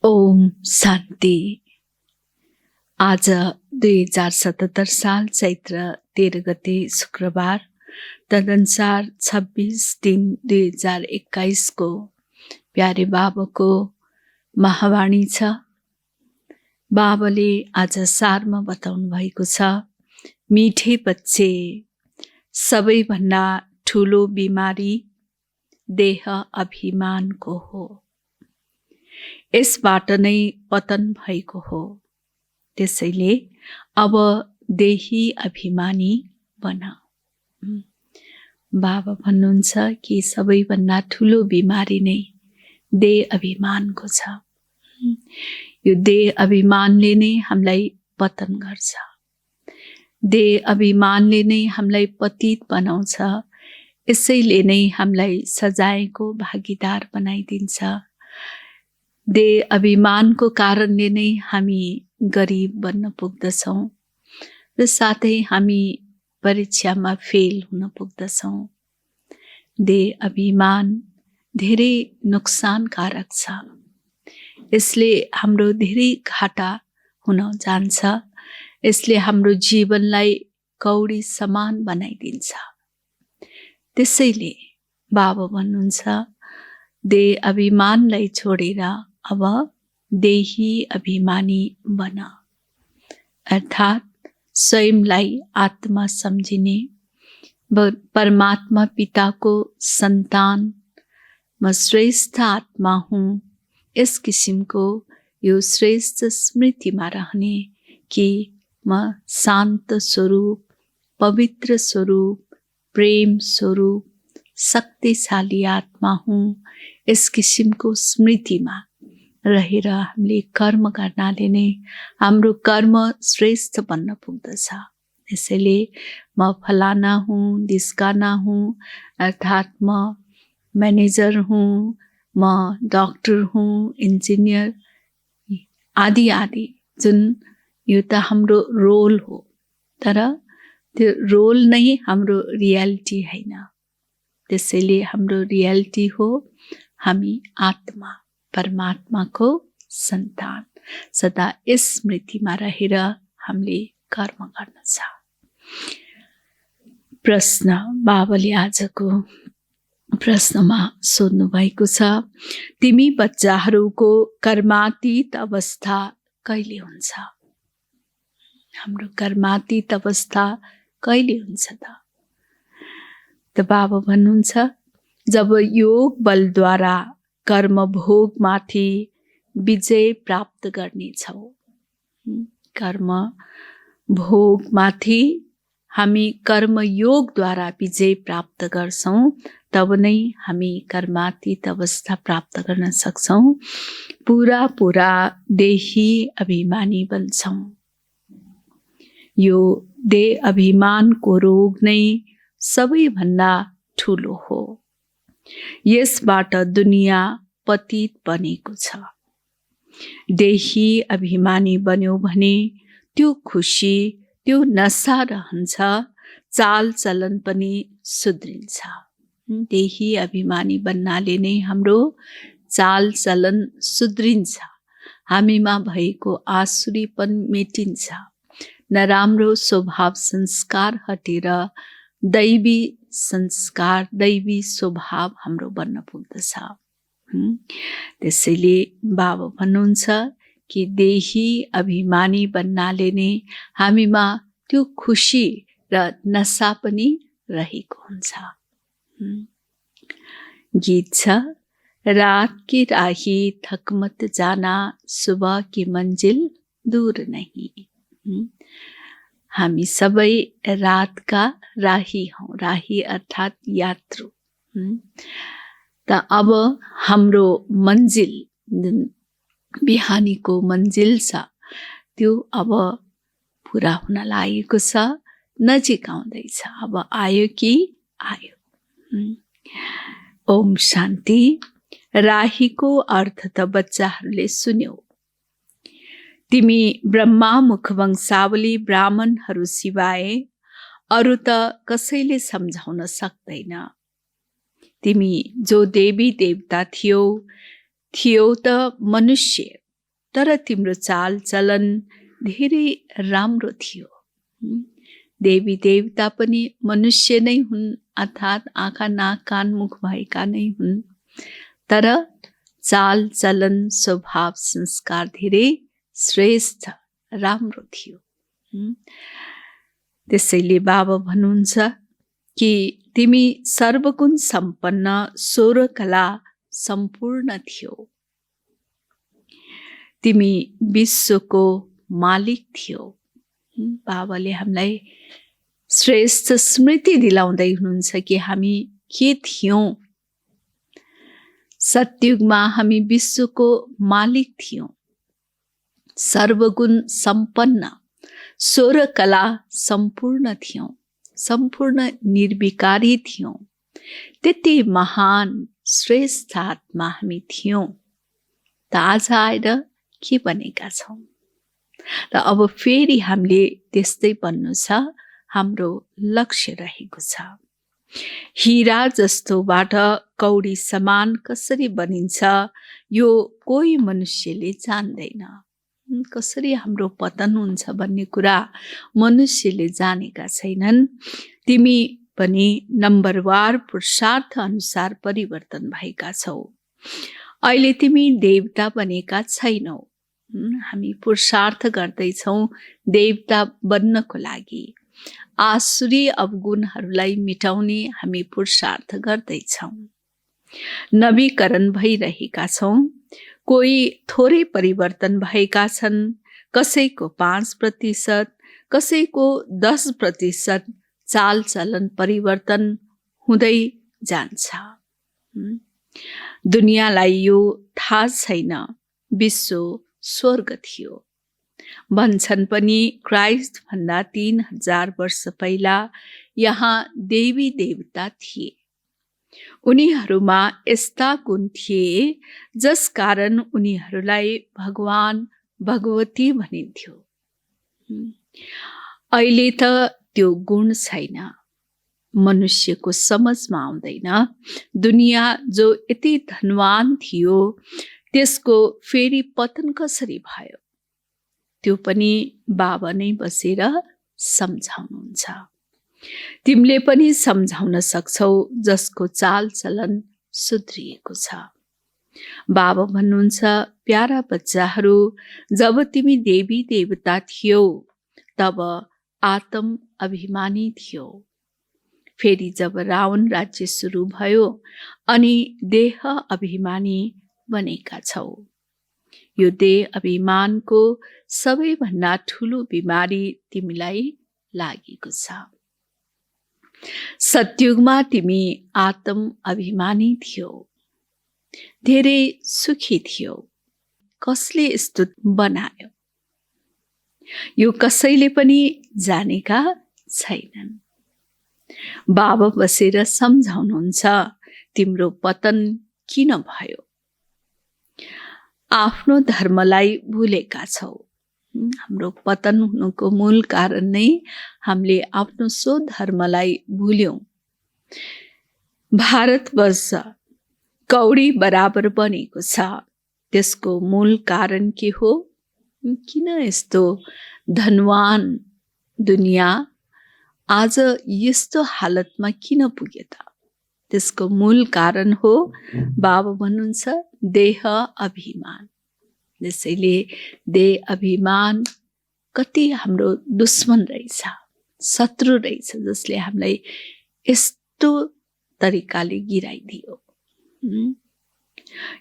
ओम शान्ति। आज 2077 साल चैत्र 13 गते शुक्रबार, तदनुसार 26/3/2021 को प्यारे बाबाको महावाणी छ। बाबाले आज सारमा बताउनु भएको छ, मिठे बच्चे, सबैभन्दा ठुलो बिमारी देह अभिमानको हो। यसबाट नै पतन भएको हो। त्यसैले अब देही अभिमानी बन। बाबा भन्नुहुन्छ कि सबैभन्दा ठुलो बिमारी नै देह अभिमानको छ। यो देह अभिमानले नै हामीलाई पतन गर्छ। देह अभिमानले नै हामीलाई पतित बनाउँछ। यसैले नै हामीलाई सजायको भागीदार बनाइदिन्छ। देह अभिमानको कारणले नै हामी गरिब बन्न पुग्दछौँ र साथै हामी परीक्षामा फेल हुन पुग्दछौँ। देह अभिमान धेरै नुकसानकारक छ। यसले हाम्रो धेरै घाटा हुन जान्छ। यसले हाम्रो जीवनलाई कौडी समान बनाइदिन्छ। त्यसैले बाबा भन्नुहुन्छ, देह अभिमानलाई छोडेर अब देही अभिमानी बन। अर्थात् स्वयंलाई आत्मा सम्झिने, परमात्मा पिताको सन्तान, म श्रेष्ठ आत्मा हुँ, यस किसिमको यो श्रेष्ठ स्मृतिमा रहने कि म शान्त स्वरूप, पवित्र स्वरूप, प्रेम स्वरूप, शक्तिशाली आत्मा हुँ। यस किसिमको स्मृतिमा रहेर हामीले कर्म गर्नाले नै हाम्रो कर्म श्रेष्ठ बन्न पुग्दछ। यसैले म फलाना हुँ, ढिस्काना हुँ, अर्थात् म म्यानेजर हुँ, म डक्टर हुँ, इन्जिनियर आदि आदि, जुन यो त हाम्रो रोल हो, तर त्यो रोल नै हाम्रो रियालिटी होइन। त्यसैले हाम्रो रियालिटी हो हामी आत्मा, परमात्माको सन्तान। सदा यस स्मृतिमा रहेर हामीले कर्म गर्न छ। प्रश्न बाबाले आजको प्रश्नमा सोध्नु भएको छ, तिमी बच्चाहरूको कर्मातीत अवस्था कहिले हुन्छ? हाम्रो कर्मातीत अवस्था कहिले हुन्छ त बाबा भन्नुहुन्छ, जब योग बलद्वारा कर्म भोगमाथि विजय प्राप्त गर्नेछौ। कर्म भोगमाथि हामी कर्मयोगद्वारा विजय प्राप्त गर्छौँ, तब नै हामी कर्मातीत अवस्था प्राप्त गर्न सक्छौँ। पुरा देही अभिमानी बन्छौँ। यो देह अभिमानको रोग नै सबैभन्दा ठुलो हो। यसबाट दुनिया पतित बनेको छ। देही अभिमानी बन्यो भने त्यो खुसी, त्यो नशा रहन्छ, चाल चलन पनि सुध्रिन्छ। देही अभिमानी बन्नाले नै हाम्रो चाल चलन सुध्रिन्छ। हामीमा भएको आसुरीपन मेटिन्छ। नराम्रो स्वभाव संस्कार हटेर दैवी संस्कार, दैवी स्वभाव हाम्रो बन्न पुग्दछ। त्यसैले बाबा भन्नुहुन्छ कि देही अभिमानी बन्नाले नै हामीमा त्यो खुसी र नशा पनि रहेको हुन्छ। गीत छ, रात की राही थक मत जाना, सुबह की मंजिल दूर नहीं। हामी सबै रातका राही हौँ। राही अर्थात् यात्रु। त अब हाम्रो मन्जिल, बिहानीको मन्जिल छ, त्यो अब पुरा हुन लागेको छ, नजिक आउँदैछ। अब आयो कि आयो। ओम शान्ति। राहीको अर्थ त बच्चाहरूले सुन्यौ। तिमी ब्रह्मा मुख वंशावली ब्राह्मणहरू सिवाय अरू त कसैले सम्झाउन सक्दैन। तिमी जो देवी देवता थियौ त मनुष्य तर तिम्रो चाल चलन धेरै राम्रो थियो। देवी देवता पनि मनुष्य नै हुन्, अर्थात् आँखा नाक कान मुख भएका नै हुन्, तर चाल चलन स्वभाव संस्कार धेरै श्रेष्ठ राम्रो थियो। त्यसैले बाबा भन्नुहुन्छ कि तिमी सर्वगुण सम्पन्न सोह्र कला सम्पूर्ण थियो। तिमी विश्वको मालिक थियो। बाबाले हामीलाई श्रेष्ठ स्मृति दिलाउँदै हुनुहुन्छ कि हामी के थियौं। सतयुगमा हामी विश्वको मालिक थियौं, सर्वगुण सम्पन्न सोह्र कला सम्पूर्ण थियौं, सम्पूर्ण निर्विकारी थियौं। त्यति महान श्रेष्ठ आत्मा हामी थियौं। त आज आएर के बनेका छौं र अब फेरि हामीले त्यस्तै बन्नु छ, हाम्रो लक्ष्य रहेको छ। हीरा जस्तोबाट कौडी समान कसरी बनिन्छ यो कोही मनुष्यले जान्दैन। कसरी हाम्रो पतन हुन्छ भन्ने कुरा मनुष्यले जानेका छैनन्। तिमी पनि नम्बरवार पुरुषार्थ अनुसार परिवर्तन भएका छौ। अहिले तिमी देवता बनेका छैनौ। हामी पुरुषार्थ गर्दैछौँ देवता बन्नको लागि। आसुरी अवगुणहरूलाई मिटाउने हामी पुरुषार्थ गर्दैछौँ। नवीकरण भइरहेका छौँ। कोही थोरै परिवर्तन भएका छन्, कसैको 5%, कसैको 10% चालचलन परिवर्तन हुँदै जान्छ। दुनियाँलाई यो थाहा छैन विश्व स्वर्ग थियो। भन्छन् पनि क्राइस्ट भन्दा 3000 वर्ष पहिला यहाँ देवी देवता थिए। उनीहरूमा यस्ता गुण थिए जसकारण उनीहरूलाई भगवान भगवती भनिन्थ्यो। अहिले त त्यो गुण छैन, मनुष्यको समझमा आउँदैन। दुनिया जो यति धनवान थियो त्यसको फेरि पतन कसरी भयो, त्यो पनि बाबा नै बसेर सम्झाउनुहुन्छ। तिमीले पनि सम्झाउन सक्छौ जसको चाल चलन सुध्रिएको छ। बाबा भन्नुहुन्छ, प्यारा बच्चाहरू, जब तिमी देवी देवता थियौ तब आत्म अभिमानी थियो। फेरि जब रावण राज्य सुरु भयो अनि देह अभिमानी बनेका छौ। यो देह अभिमानको सबैभन्दा ठुलो बिमारी तिमीलाई लागेको छ। सतयुगमा तिमी आत्म अभिमानी थियौ, धेरै सुखी थियौ। कसले यस्तो बनायो यो कसैले पनि जानेका छैनन्। बाबा बसेर सम्झाउनुहुन्छ, तिम्रो पतन किन भयो? आफ्नो धर्मलाई भुलेका छौ। हाम्रो पतन हुनुको मूल कारण नै हामीले आफ्नो स्वधर्मलाई भुल्यौं। भारतवर्ष कौडी बराबर बनेको छ, त्यसको मूल कारण के हो? किन यस्तो धनवान दुनिया आज यस्तो हालतमा किन पुग्यो त? त्यसको मूल कारण हो, बाबा भन्नुहुन्छ, देह अभिमान। त्यसैले देह अभिमान कति हाम्रो दुश्मन रहेछ, शत्रु रहेछ, जसले हामीलाई यस्तो तरिकाले गिराइदियो।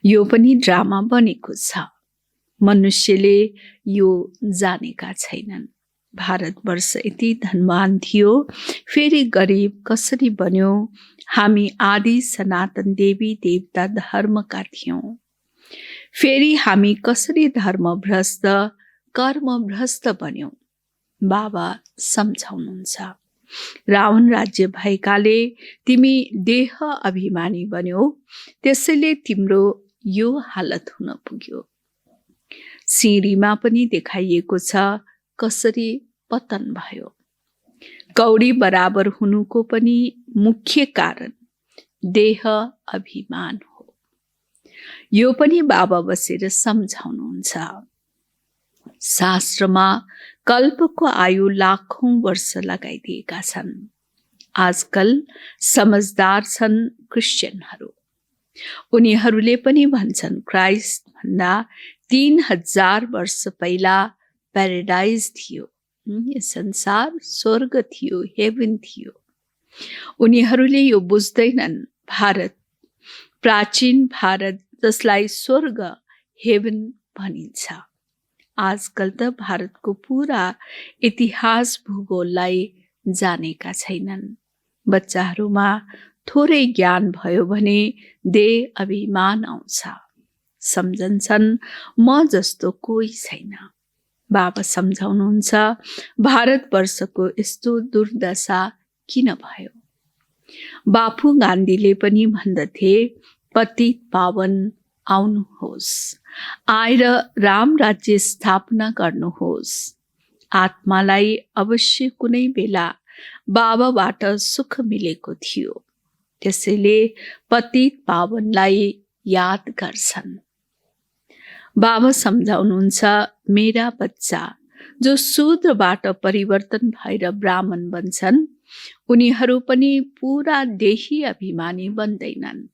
यो पनि ड्रामा बनेको छ, मनुष्यले यो जानेका छैनन्। भारतवर्ष यति धनवान थियो, फेरि गरिब कसरी बन्यो? हामी आदि सनातन देवी देवता धर्मका थियौं। फेरि हामी कसरी धर्म भ्रष्ट कर्म भ्रष्ट बन्यौं? बाबा सम्झाउनुहुन्छ, रावण राज्य भएकाले तिमी देह अभिमानी बन्यौ, त्यसैले तिम्रो यो हालत हुन पुग्यो। सिडीमा पनि देखाइएको छ कसरी पतन भयो। कौडी बराबर हुनुको पनि मुख्य कारण देह अभिमान हो। यो पनि बाबा बसेर सम्झाउनुहुन्छ। शास्त्रमा कल्पको आयु लाखौं वर्ष लगाइदिएका छन्। आजकल समझदार छन् क्रिस्चियनहरू। उनीहरूले पनि भन्छन् क्राइस्ट भन्दा 3000 वर्ष पहिला प्याराडाइज थियो, यो संसार स्वर्ग थियो, हेभन थियो। उनीहरूले यो बुझ्दैनन् भारत, प्राचीन भारत जसलाई स्वर्ग हेभन भनिन्छ। आजकल त भारतको पुरा इतिहास भूगोललाई जानेका छैनन्। बच्चाहरूमा थोरै ज्ञान भयो भने देह अभिमान आउँछ। सम्झन्छन् म जस्तो कोही छैन। बाबा सम्झाउनुहुन्छ भारतवर्षको यस्तो दुर्दशा किन भयो। बापू गान्धीले पनि भन्दथे पतित पावन आउनुहोस्, आएर राम राज्य स्थापना गर्नुहोस्। आत्मालाई अवश्य कुनै बेला बाबाबाट सुख मिलेको थियो, त्यसैले पतित पावनलाई याद गर्छन्। बाबा सम्झाउनुहुन्छ मेरा बच्चा जो शूद्रबाट परिवर्तन भएर ब्राह्मण बन्छन्, उनीहरू पनि पुरा देही अभिमानी बन्दैनन्।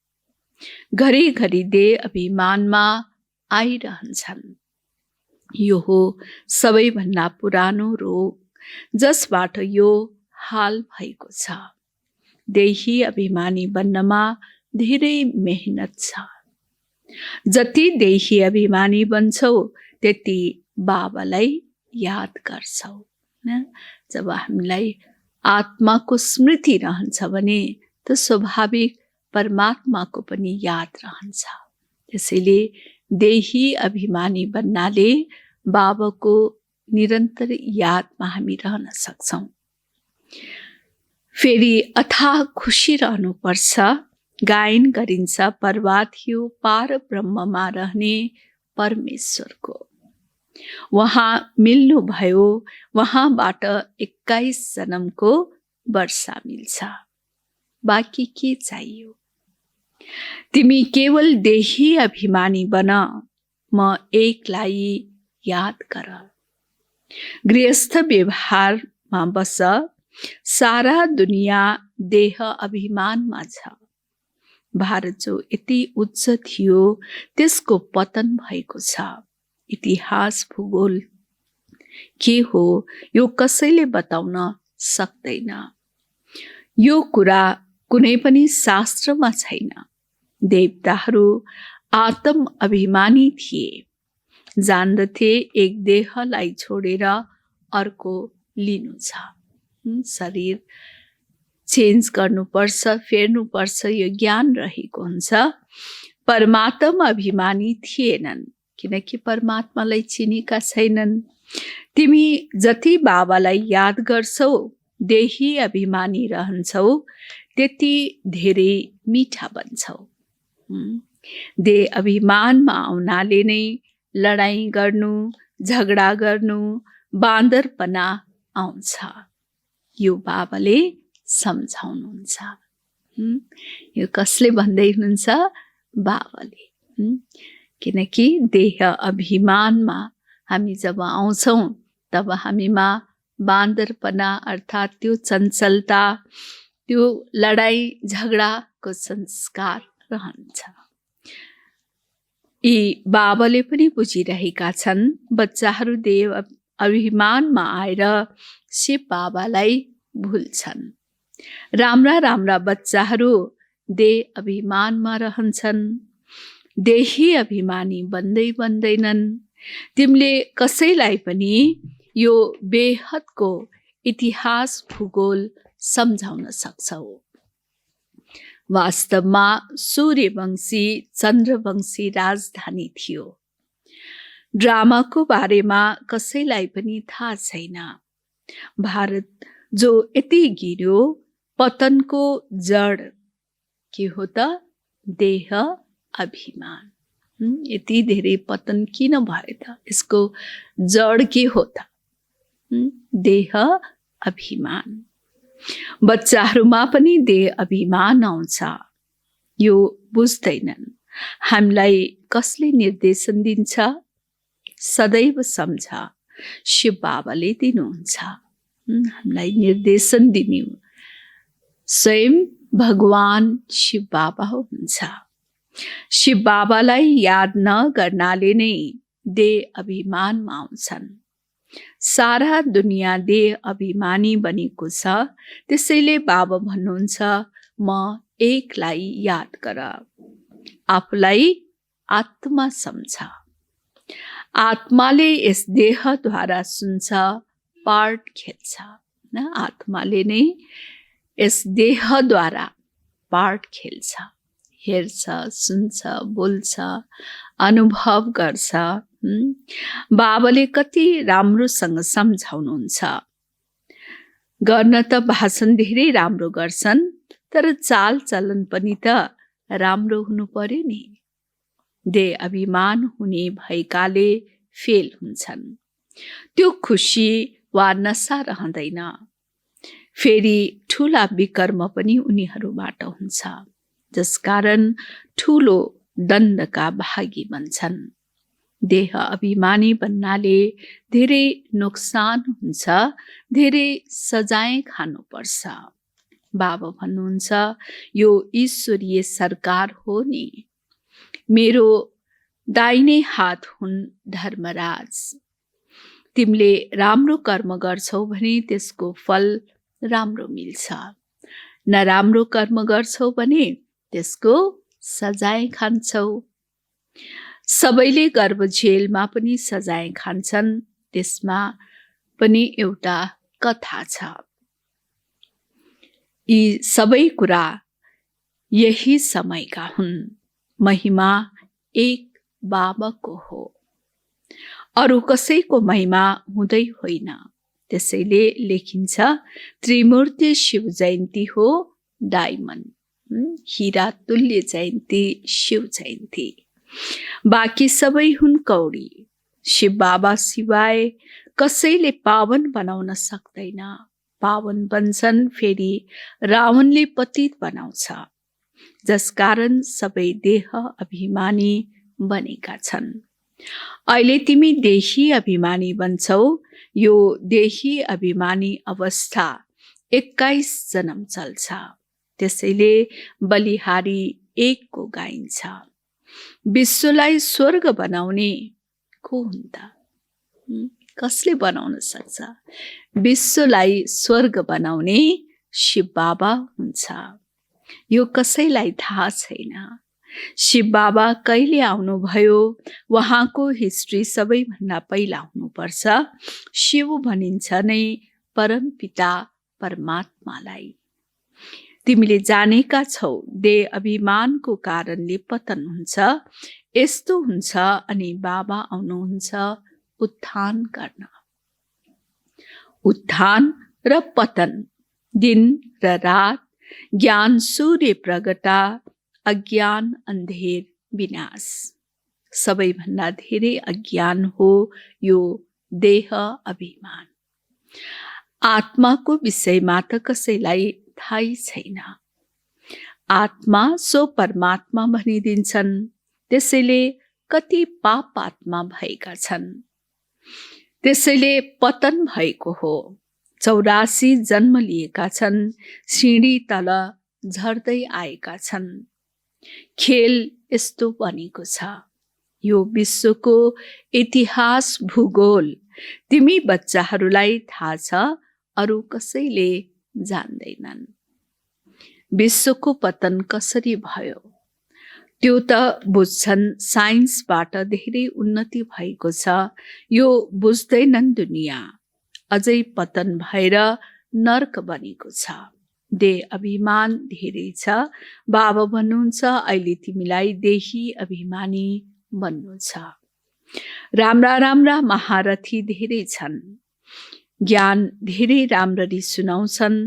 घरिघरि देह अभिमानमा आइरहन्छन्। यो हो सबैभन्दा पुरानो रोग, जसबाट यो हाल भएको छ। देही अभिमानी बन्नमा धेरै मेहनत छ। जति देही अभिमानी बन्छौ त्यति बाबालाई याद गर्छौ। जब हामीलाई आत्माको स्मृति रहन्छ भने त स्वाभाविक परमात्माको पनि याद रहन्छ। त्यसैले देही अभिमानी बन्नाले बाबाको निरन्तर यादमा हामी रहन सक्छौँ। फेरि अथाह खुसी रहनुपर्छ। गायन गरिन्छ परवा थियो पार ब्रह्ममा रहने परमेश्वरको। वहाँ मिल्नु भयो, वहाँबाट 21 जन्मको वर्षा मिल्छ। बाँकी के चाहियो। तिमी केवल देही अभिमानी बन, म एकलाई याद गर। गृहस्थ व्यवहारमा बस, सारा दुनिया देह अभिमानमा छ। भारत जो यति उच्च थियो त्यसको पतन भएको छ। इतिहास भूगोल के हो यो कसैले बताउन सक्दैन। यो कुरा कुनै पनि शास्त्रमा छैन। देवताहरू आत्म अभिमानी थिए, जान्दथे एक देहलाई छोडेर अर्को लिनु छ। शरीर चेन्ज गर्नुपर्छ, फेर्नुपर्छ, यो ज्ञान रहेको हुन्छ। परमात्मा अभिमानी थिएनन्, किनकि परमात्मालाई चिनेका छैनन्। तिमी जति बाबालाई याद गर्छौ, देही अभिमानी रहन्छौ, त्यति धेरै मिठा बन्छौ। देह अभिमानमा आउनाले नै लडाईँ गर्नु, झगडा गर्नु, बाँदरपना आउँछ। यो बाबाले सम्झाउनुहुन्छ। यो कसले भन्दै हुनुहुन्छ? बाबाले। किनकि देह अभिमानमा हामी जब आउँछौँ तब हामीमा बाँदरपना अर्थात् त्यो चञ्चलता, त्यो लडाई झगडाको संस्कार रहन्छ। यी बाबाले पनि बुझिरहेका छन्। बच्चाहरू देह अभिमानमा आएर शिव बाबालाई भुल्छन्। राम्रा राम्रा बच्चाहरू देह अभिमानमा रहन्छन्, देही अभिमानी बन्दै बन्दैनन्। तिमीले कसैलाई पनि यो बेहदको इतिहास भूगोल सम्झाउन सक्छौ। वास्तवमा सूर्यवंशी चन्द्रवंशी राजधानी थियो। ड्रामाको बारेमा कसैलाई पनि थाहा छैन। भारत जो यति गिर्यो, पतनको जड के हो त? देह अभिमान। यति धेरै पतन किन भयो त? यसको जड के हो त? देह अभिमान। बच्चाहरूमा पनि देह अभिमान आउँछ, यो बुझ्दैनन्। हामीलाई कसले निर्देशन दिन्छ? सदैव सम्झ, शिव बाबाले दिनुहुन्छ। हामीलाई निर्देशन दिने स्वयं भगवान शिव बाबा हुनुहुन्छ। शिव बाबालाई याद नगर्नाले नै देह अभिमानमा आउँछन्। सारा दुनियाँ देह अभिमानी बनेको छ। त्यसैले बाबा भन्नुहुन्छ, म एकलाई याद गर, आफूलाई आत्मा सम्झ। आत्माले यस देहद्वारा सुन्छ, पार्ट खेल्छ। आत्माले नै यस देहद्वारा पार्ट खेल्छ, हेर्छ, सुन्छ, बोल्छ, अनुभव गर्छ। बाबाले कति राम्रोसँग सम्झाउनुहुन्छ। गर्न त भाषण धेरै राम्रो गर्छन्, तर चाल चलन पनि त राम्रो हुनु पर्यो नि। देह अभिमान हुने भएकाले फेल हुन्छन्। त्यो खुसी वा नशा रहँदैन। फेरि ठुला विकर्म पनि उनीहरूबाट हुन्छ, जसकारण ठुलो दण्डका भागी बन्छन्। देह अभिमानी बन्नाले धेरै नोक्सान हुन्छ, धेरै सजाय खानुपर्छ। बाबा भन्नुहुन्छ, यो ईश्वरीय सरकार हो नि। मेरो दाहिने हात हुन् धर्मराज। तिमीले राम्रो कर्म गर्छौ भने त्यसको फल राम्रो मिल्छ, नराम्रो कर्म गर्छौ भने त्यसको सजाय खान्छौ। सबैले गर्भ जेलमा पनि सजाय खान्छन्। त्यसमा पनि एउटा कथा छ। यी सबै कुरा यही समयका हुन्। महिमा एक बाबाको हो, अरू कसैको महिमा हुँदै होइन। त्यसैले लेखिन्छ, त्रिमूर्ति शिव जयन्ती हो डायमन्ड, हीरा तुल्य जयन्ती शिव जयन्ती। बाँकी सबै हुन् कौडी। शिव बाबा सिवाय कसैले पावन बनाउन सक्दैन। पावन बन्छन् फेरि रावणले पतित बनाउँछ, जसकारण सबै देह अभिमानी बनेका छन्। अहिले तिमी देही अभिमानी बन्छौ। यो देही अभिमानी अवस्था 21 जन्म चल्छ। त्यसैले बलिहारी एकको गाइन्छ। विश्वलाई स्वर्ग बनाउने को हुन् त? कसले बनाउन सक्छ? विश्वलाई स्वर्ग बनाउने शिव बाबा हुन्छ। यो कसैलाई थाहा छैन। शिव बाबा कहिले आउनुभयो, उहाँको हिस्ट्री सबैभन्दा पहिला हुनुपर्छ। शिव भनिन्छ नै परमपिता परमात्मालाई। तिमीले जानेका छौ, देह अभिमानको कारणले पतन हुन्छ। यस्तो हुन्छ अनि बाबा आउनुहुन्छ उत्थान गर्न। उत्थान र पतन, दिन र रात, ज्ञान सूर्य प्रगटा, अज्ञान अन्धेर विनाश। सबैभन्दा धेरै अज्ञान हो यो देह अभिमान। आत्माको विषयमा त कसैलाई थाहै छैन। आत्मा सो परमात्मा भनिदिन्छन्। त्यसैले कति पाप आत्मा भएका छन्। त्यसैले पतन भएको हो। 84 जन्म लिएका छन्। सिँढी तल झर्दै आएका छन्। खेल यस्तो बनेको छ। यो विश्वको इतिहास भूगोल तिमी बच्चाहरूलाई थाहा छ, अरू कसैले जान्दैनन्। विश्वको पतन कसरी भयो त्यो त बुझ्छन्। साइन्सबाट धेरै उन्नति भएको छ, यो बुझ्दैनन् दुनियाँ। अझै पतन भएर नर्क बनेको छ। देह अभिमान धेरै छ। बाबा भन्नुहुन्छ, अहिले तिमीलाई देही अभिमानी बन्नु छ। राम्रा राम्रा महारथी धेरै छन्। ज्ञान धेरै राम्ररी सुनाउँछन्,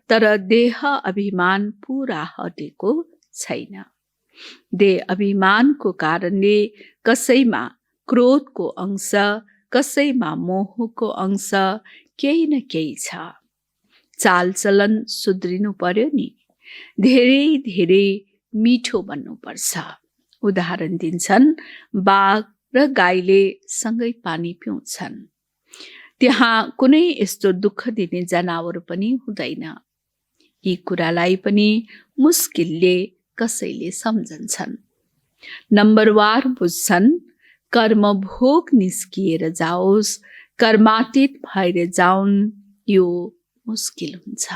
तर देह अभिमान पुरा हटेको छैन। देह अभिमानको कारणले कसैमा क्रोधको अंश, कसैमा मोहको अंश, केही न केही छ। चालचलन सुध्रिनु पर्यो नि। धेरै धेरै मिठो बन्नुपर्छ। उदाहरण दिन्छन्, बाघ र गाईले सँगै पानी पिउँछन्। त्यहाँ कुनै यस्तो दुःख दिने जनावर पनि हुँदैन। यी कुरालाई पनि मुस्किलले कसैले सम्झन्छन्। नम्बरवार बुझ्छन्, कर्म भोग निस्किएर जाओस्, कर्मातीत भएर जाउन्, यो मुस्किल हुन्छ।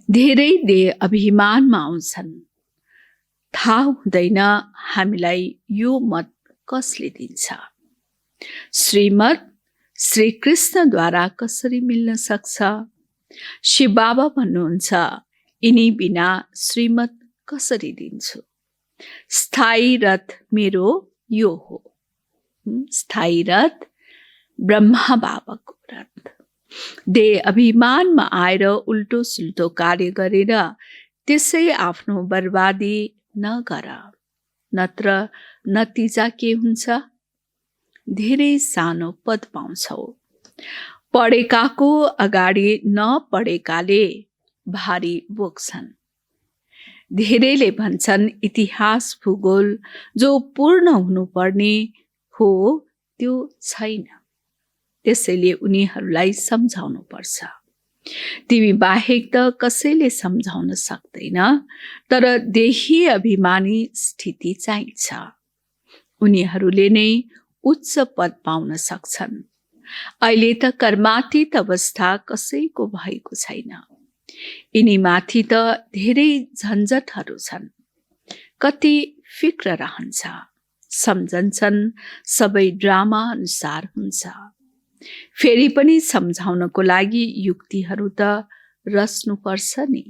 धेरै देह अभिमानमा आउँछन्। थाहा हुँदैन हामीलाई यो मत कसले दिन्छ। श्रीमत श्री कृष्णद्वारा कसरी मिल्न सक्छ? शिव बाबा भन्नुहुन्छ, यिनी बिना श्रीमत कसरी दिन्छु? स्थायी रथ मेरो यो हो। स्थायी रथ ब्रह्मा बाबाको रथ। देह अभिमानमा आएर उल्टो सुल्टो कार्य गरेर त्यसै आफ्नो बर्बादी नगर, नत्र नतिजा के हुन्छ? धेरै सानो पद पाउँछौ। पढेकाको अगाडि नपढेकाले भारी बोक्छन्। धेरैले भन्छन् इतिहास भूगोल जो पूर्ण हुनुपर्ने हो त्यो छैन। त्यसैले उनीहरूलाई सम्झाउनु पर्छ। तिमी बाहेक त कसैले सम्झाउन सक्दैन, तर देही अभिमानी स्थिति चाहिन्छ। उनीहरूले नै उच्च पद पाउन सक्छन्। अहिले त कर्मातीत अवस्था कसैको भएको छैन। यिनीमाथि त धेरै झन्झटहरू छन्। कति फिक्र रहन्छ। सम्झन्छन् सबै ड्रामा अनुसार हुन्छ। फेरि पनि सम्झाउनको लागि युक्तिहरू त रच्नुपर्छ नि।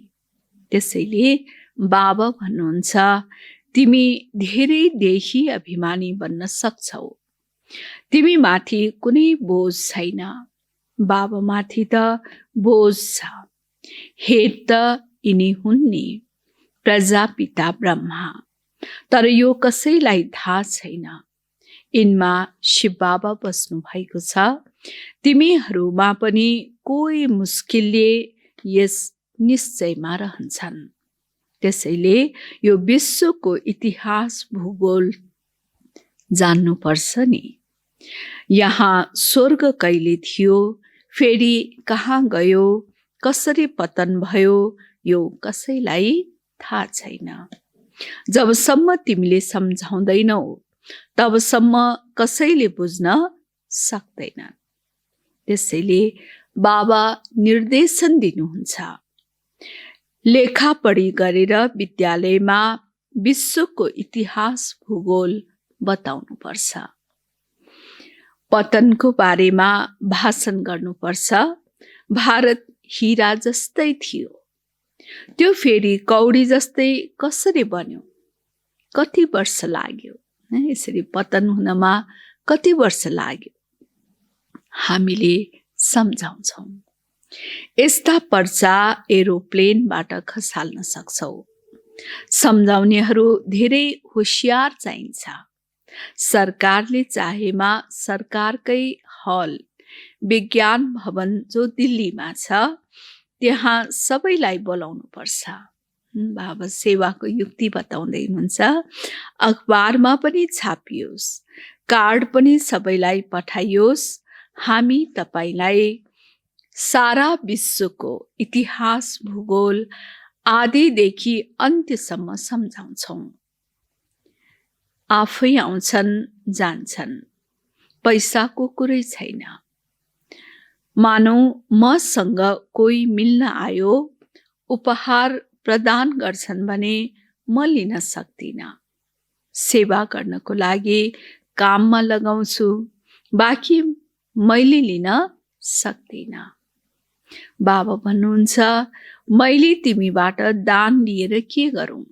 त्यसैले बाबा भन्नुहुन्छ, तिमी धेरै देही अभिमानी बन्न सक्छौ। तिमी माथि कुनै बोझ छैन। बाबा माथि त बोझ छ। हेड त यिनी हुन् नि, प्रजापिता ब्रह्मा। तर यो कसैलाई थाहा छैन। यिनमा शिव बाबा बस्नु भएको छ। तिमीहरूमा पनि कोही मुस्किलले यस निश्चयमा रहन्छन्। त्यसैले यो विश्वको इतिहास भूगोल जान्नुपर्छ नि। यहाँ स्वर्ग कहिले थियो, फेरि कहाँ गयो, कसरी पतन भयो, यो कसैलाई थाहा छैन। जबसम्म तिमीले सम्झाउँदैनौ तबसम्म कसैले बुझ्न सक्दैन। त्यसैले बाबा निर्देशन दिनुहुन्छ, लेखापढी गरेर विद्यालयमा विश्वको इतिहास भूगोल बताउनुपर्छ। पतनको बारेमा भाषण गर्नुपर्छ। भारत हीरा जस्तै थियो, त्यो फेरि कौडी जस्तै कसरी बन्यो? कति वर्ष लाग्यो? यसरी पतन हुनमा कति वर्ष लाग्यो? हामीले सम्झाउँछौँ। यस्ता पर्चा एरोप्लेनबाट खसाल्न सक्छौ। सम्झाउनेहरू धेरै होशियार चाहिन्छ। सरकारले चाहेमा सरकारकै हल विज्ञान भवन जो दिल्लीमा छ, त्यहाँ सबैलाई बोलाउनु पर्छ। बाबा सेवाको युक्ति बताउँदै हुनुहुन्छ। अखबारमा पनि छापियोस्, कार्ड पनि सबैलाई पठाइयोस्। हामी तपाईलाई सारा विश्वको इतिहास भूगोल आदिदेखि अन्त्यसम्म सम्झाउँछौँ। आफै आउँछन् जान्छन्, पैसाको कुरै छैन। मानौ मसँग कोही मिल्न आयो, उपहार प्रदान गर्छन् भने म लिन सक्दिनँ। सेवा गर्नको लागि काममा लगाउँछु, बाँकी मैले लिन सक्दिनँ। बाबा भन्नुहुन्छ, मैले तिमीबाट दान लिएर के गरौँ?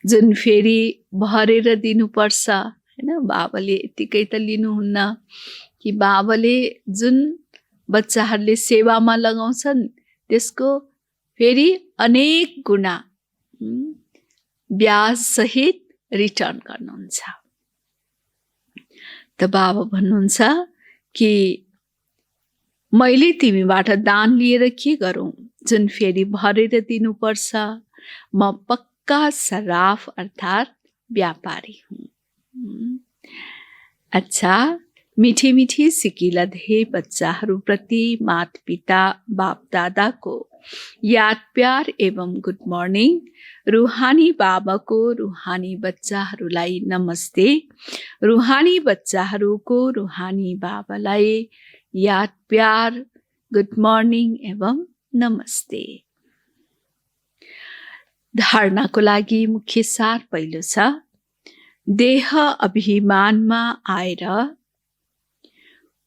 जुन फेरि भरेर दिनुपर्छ, हैन? बाबाले यतिकै त लिनुहुन्न कि बाबाले जुन बच्चाहरूले सेवामा लगाउँछन् त्यसको फेरि अनेक गुणा ब्याज सहित रिटर्न गर्नुहुन्छ। त बाबा भन्नुहुन्छ कि मैले तिमीबाट दान लिएर के गरौँ? जुन फेरि भरेर दिनुपर्छ। म पक्का सराफ अर्थात् व्यापारी हुँ। अच्छा, मिठी मिठी सिकिलधे बच्चाहरूप्रति माता पिता बाप दादाको याद प्यार एवं गुड मर्निङ। रुहानी बाबाको रुहानी बच्चाहरूलाई नमस्ते। रुहानी बच्चाहरूको रुहानी बाबालाई याद प्यार गुड मर्निङ एवं नमस्ते। धारणाको लागि मुख्य सार पहिलो छ, देह अभिमानमा आएर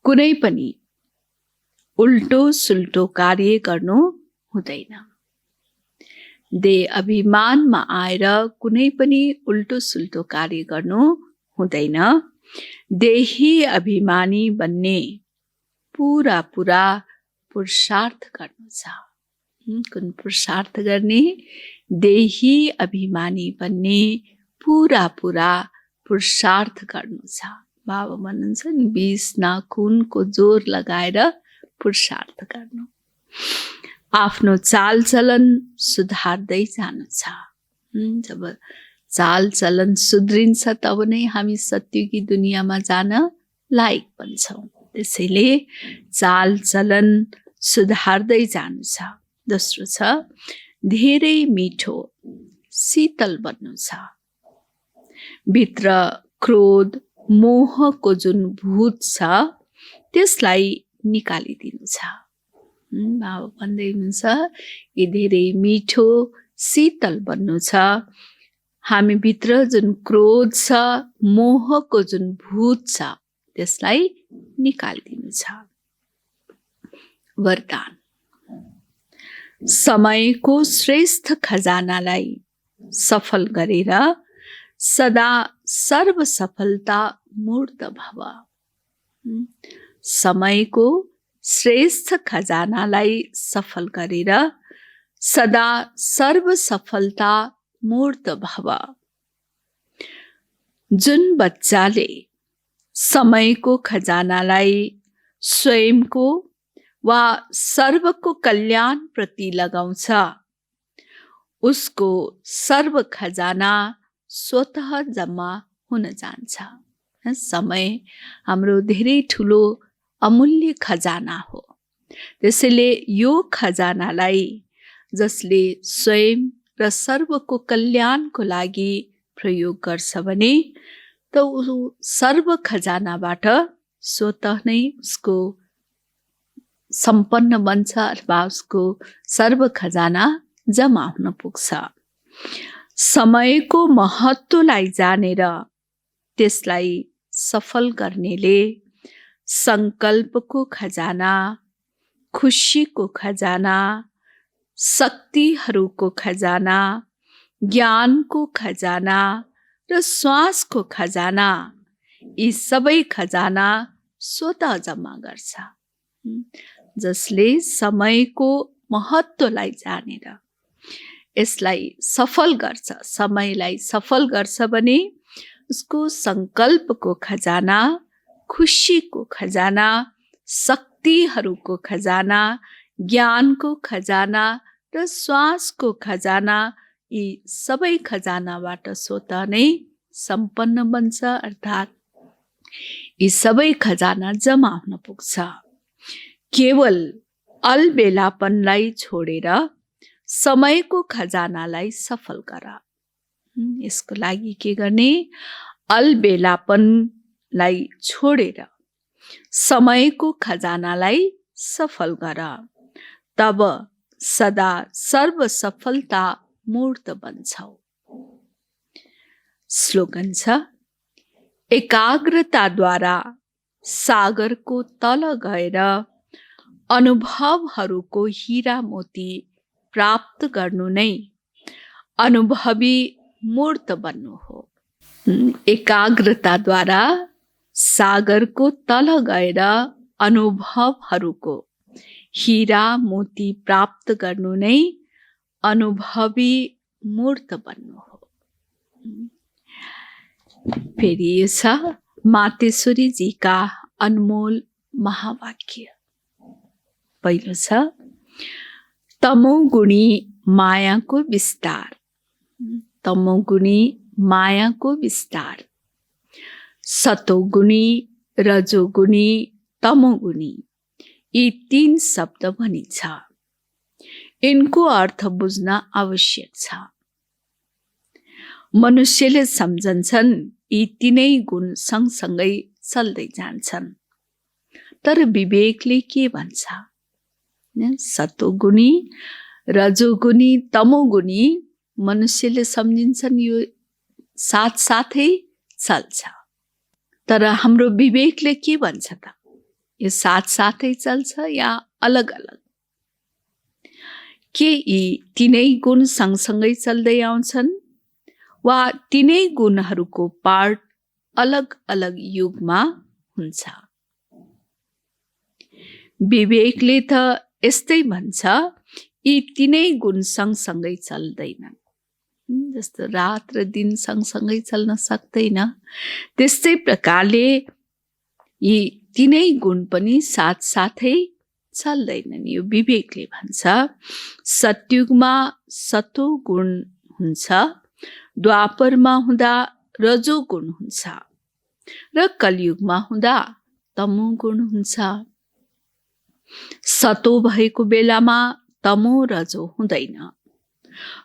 कुनै पनि उल्टो सुल्टो कार्य गर्नु हुँदैन। देह अभिमानमा आएर कुनै पनि उल्टो सुल्टो कार्य गर्नु हुँदैन। देही अभिमानी बन्ने पुरा पुरुषार्थ गर्नु छ। कुन पुरुषार्थ गर्ने? देही अभिमानी बन्ने पुरा पुरुषार्थ गर्नु छ। बाबा भन्नुहुन्छ नि, 20 नाखुनको जोर लगाएर पुरुषार्थ गर्नु। आफ्नो चालचलन सुधार्दै जानु छ। जब चालचलन सुध्रिन्छ तब नै हामी सत्युगी दुनियाँमा जान लायक बन्छौँ। त्यसैले चालचलन सुधार्दै जानु छ। दोस्रो छ, धेरै मिठो शीतल बन्नु छ। भित्र क्रोध मोहको जुन भूत छ त्यसलाई निकालिदिनु छ। बाबा भन्दै हुनुहुन्छ कि धेरै मिठो शीतल बन्नु छ। हामी भित्र जुन क्रोध छ, मोहको जुन भूत छ त्यसलाई निकालिदिनु छ। वरदान, समयको श्रेष्ठ खजानालाई सफल गरेर सदा सर्व सफलता मूर्त भव। समयको श्रेष्ठ खजानालाई सफल गरेर सदा सर्व सफलता मूर्त भव। जुन बच्चाले समयको खजानालाई स्वयंको वा सर्वको कल्याण प्रति लगाउँछ, उसको सर्व खजाना स्वतः जम्मा हुन जान्छ। समय हाम्रो धेरै ठुलो अमूल्य खजाना हो। त्यसैले यो खजानालाई जसले स्वयं र सर्वको कल्याणको लागि प्रयोग गर्छ भने त ऊ सर्व खजानाबाट स्वतः नै उसको सम्पन्न बन्छ अथवा उसको सर्व खजाना जम्मा हुन पुग्छ। समयको महत्त्वलाई जानेर त्यसलाई सफल गर्नेले संकल्पको खजाना, खुशीको खजाना, शक्तिहरूको खजाना, ज्ञानको खजाना र श्वासको खजाना, यी सबै खजाना स्वतः जम्मा गर्छ। जसले समयको महत्त्वलाई जानेर यसलाई सफल गर्छ, समयलाई सफल गर्छ भने उसको संकल्पको खजाना, खुशीको खजाना, शक्तिहरूको खजाना, ज्ञानको खजाना र श्वासको खजाना, यी सबै खजानाबाट स्वतः नै सम्पन्न बन्छ। अर्थात् यी सबै खजाना जम्मा हुन पुग्छ। केवल अलबेलापनलाई छोडेर समयको खजानालाई सफल गर। यसको लागि के गर्ने? अलबेलापनलाई छोडेर समयको खजानालाई सफल गर। तब सदा सर्व सफलता मूर्त बन्छौ। स्लोगन छ, एकाग्रताद्वारा सागरको तल गएर अनुभवहरूको हीरा मोती प्राप्त गर्नु नै अनुभवी मूर्त बन्नु हो। एकाग्रताद्वारा सागरको तल गएर अनुभवहरूको हीरा मोती प्राप्त गर्नु नै अनुभवी मूर्त बन्नु हो। फेरि यो छ मातेश्वरी जीका अनमोल महावाक्य। पहिलो छ, तमोगुणी मायाको विस्तार। तमोगुणी मायाको विस्तार, सतोगुणी रजोगुणी, तमोगुणी यी 3 शब्द भनिन्छ। यिनको अर्थ बुझ्न आवश्यक छ। मनुष्यले सम्झन्छन् यी 3 गुण सँगसँगै चल्दै जान्छन्। तर विवेकले के भन्छ? सतोगुणी, रजोगुणी, तमोगुणी मनुष्यले सम्झिन्छन् यो साथसाथै चल्छ। तर हाम्रो विवेकले के भन्छ त? यो साथसाथै चल्छ या अलग अलग? के यी 3 गुण सँगसँगै चल्दै आउँछन् वा 3 गुणहरूको पार्ट अलग अलग युगमा हुन्छ? विवेकले त यस्तै भन्छ, यी 3 गुण सँगसँगै चल्दैनन्। जस्तो रात र दिन सँगसँगै चल्न सक्दैन, त्यस्तै प्रकारले यी 3 गुण पनि साथसाथै चल्दैनन्। यो विवेकले भन्छ। सतयुगमा सतो गुण हुन्छ, द्वापरमा हुँदा रजो गुण हुन्छ र कलियुगमा हुँदा तमो गुण हुन्छ। सतो भएको बेलामा तमो रजो हुँदैन,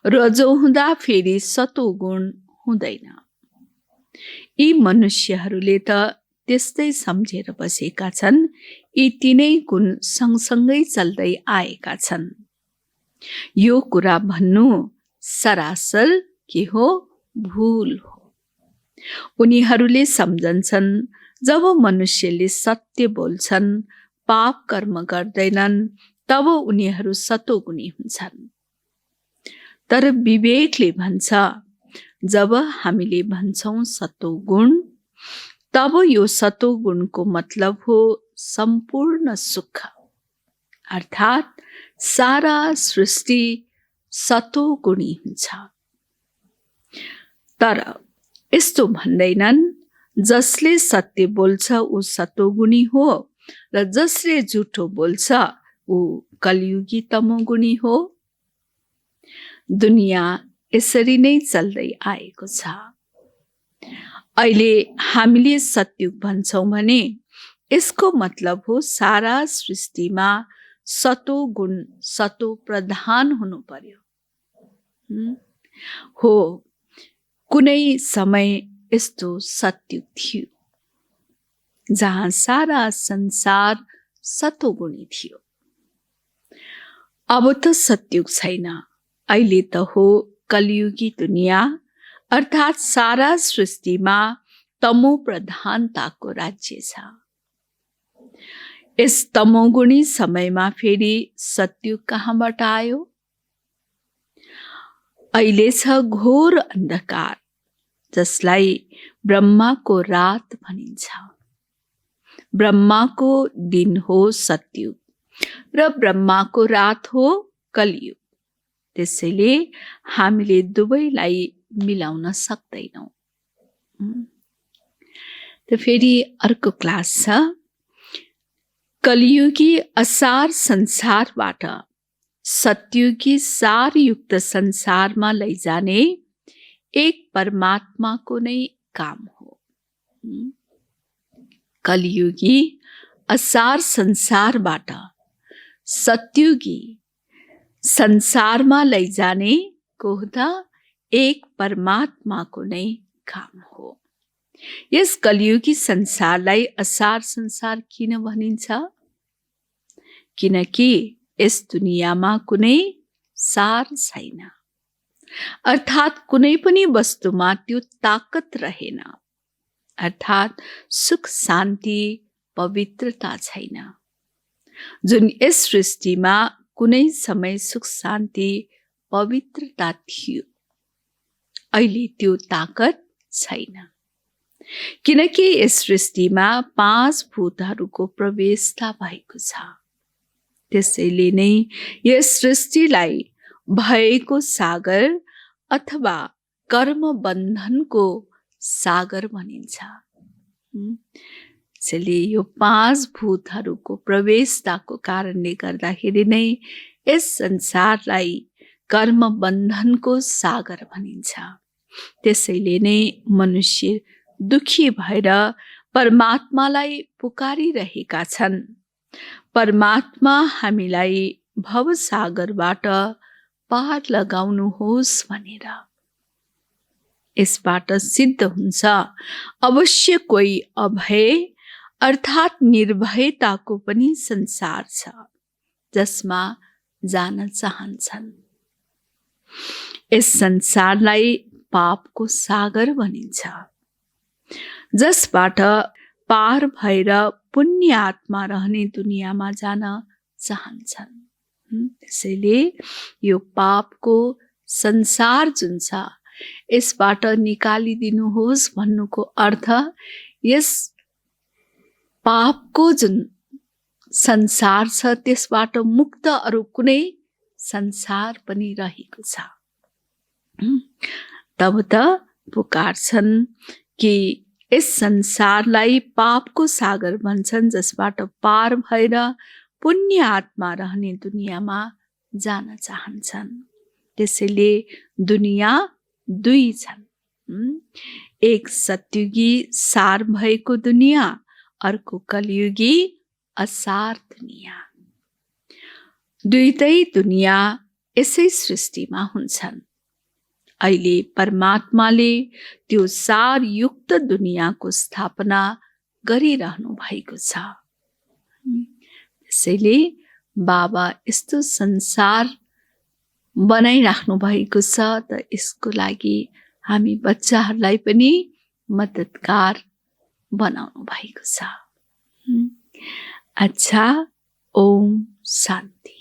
रजो हुँदा फेरि सतो गुण हुँदैन। यी मनुष्यहरूले त त्यस्तै सम्झेर बसेका छन्, यी 3 गुण सँगसँगै चल्दै आएका छन्। यो कुरा भन्नु सरासर के हो? भूल हो। उनीहरूले सम्झन्छन् जब मनुष्यले सत्य बोल्छन्, पाप कर्म गर्दैनन्, तब उनीहरू सतोगुणी हुन्छन्। तर विवेकले भन्छ, जब हामीले भन्छौँ सतोगुण, तब यो सतोगुणको मतलब हो सम्पूर्ण सुख, अर्थात् सारा सृष्टि सतोगुणी हुन्छ। तर यस्तो भन्दैनन् जसले सत्य बोल्छ ऊ सतोगुणी हो र जसले झुठो बोल्छ ऊ कलियुगी तमोगुणी हो। दुनियाँ यसरी नै चल्दै आएको छ। अहिले हामीले सतयुग भन्छौँ भने यसको मतलब हो सारा सृष्टिमा सतो गुण, सतो प्रधान हुनु पर्यो। हो, कुनै समय यस्तो सतयुग थियो जहाँ सारा संसार सतोगुणी थियो। अब त सतयुग छैन, अहिले त हो कलियुगी दुनियाँ, अर्थात् सारा सृष्टिमा तमो प्रधानताको राज्य छ। यस तमोगुणी समयमा फेरि सतयुग कहाँबाट आयो? अहिले छ घोर अन्धकार, जसलाई ब्रह्माको रात भनिन्छ। ब्रह्माको दिन हो सतयुग र ब्रह्माको रात हो कलियुग। त्यसैले हामीले दुवैलाई मिलाउन सक्दैनौँ। त फेरि अर्को क्लास छ, कलियुगी असार संसारबाट सतयुगी सारयुक्त संसारमा लैजाने एक परमात्माको नै काम हो। कलियुगी असार संसारबाट सतयुगी संसारमा लैजाने को त एक परमात्माको नै काम हो। यस कलियुगी संसारलाई असार संसार किन भनिन्छ? किनकि यस दुनियाँमा कुनै सार छैन, अर्थात् कुनै पनि वस्तुमा त्यो ताकत रहेन, अर्थात् सुख शान्ति पवित्रता छैन। जुन यस सृष्टिमा कुनै समय सुख शान्ति पवित्रता थियो, अहिले त्यो ताकत छैन। किनकि यस सृष्टिमा 5 भूतहरूको प्रवेशता भएको छ। त्यसैले नै यस सृष्टिलाई भएको सागर अथवा कर्म बन्धनको सागर भनिन्छ। त्यसैले यो 5 भूतहरूको प्रवेशताको कारणले गर्दाखेरि नै यस संसारलाई कर्म बन्धनको सागर भनिन्छ। त्यसैले नै मनुष्य दुखी भएर परमात्मालाई पुकारिरहेका छन्। परमात्मा हामीलाई भवसागरबाट पार लगाउनुहोस् भनेर। यसबाट सिद्ध हुन्छ अवश्य कोही अभय अर्थात् निर्भयताको पनि संसार छ जसमा जान चाहन्छन्। यस संसारलाई पापको सागर भनिन्छ, जसबाट पार भएर पुण्य आत्मा रहने दुनियाँमा जान चाहन्छन्। त्यसैले यो पापको संसार जुन छ यसबाट निकालिदिनुहोस् भन्नुको अर्थ यस पापको जुन संसार छ त्यसबाट मुक्त अरू कुनै संसार पनि रहेको छ। तब त पुकार्छन् कि यस संसारलाई पापको सागर भन्छन्, जसबाट पार भएर पुण्य आत्मा रहने दुनियाँमा जान चाहन्छन्। त्यसैले दुनियाँ दुई छन्, एक सत्युगी सार भएको दुनियाँ, अर्को कलियुगी असार दुनियाँ। दुईटै दुनियाँ यसै सृष्टिमा हुन्छन्। अहिले परमात्माले त्यो सारयुक्त दुनियाँको स्थापना गरिरहनु भएको छ। त्यसैले बाबा यस्तो संसार बनाइराख्नु भएको छ, त यसको लागि हामी बच्चाहरूलाई पनि मद्दतगार बनाउनु भएको छ। अच्छा, ओम शान्ति।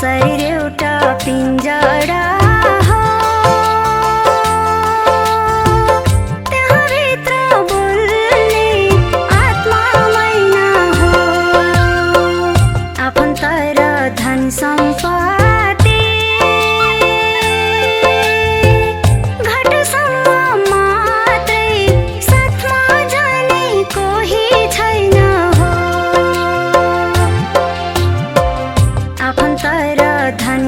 शरीर एउटा पिञ्जरा हो, त्यहाँभित्र बोल्ने आत्मा मैना हो। आफन्त र धन सम्पत्ति घटसम्म मात्रै साथमा जाने कोही छैन हो। आफन्त र धन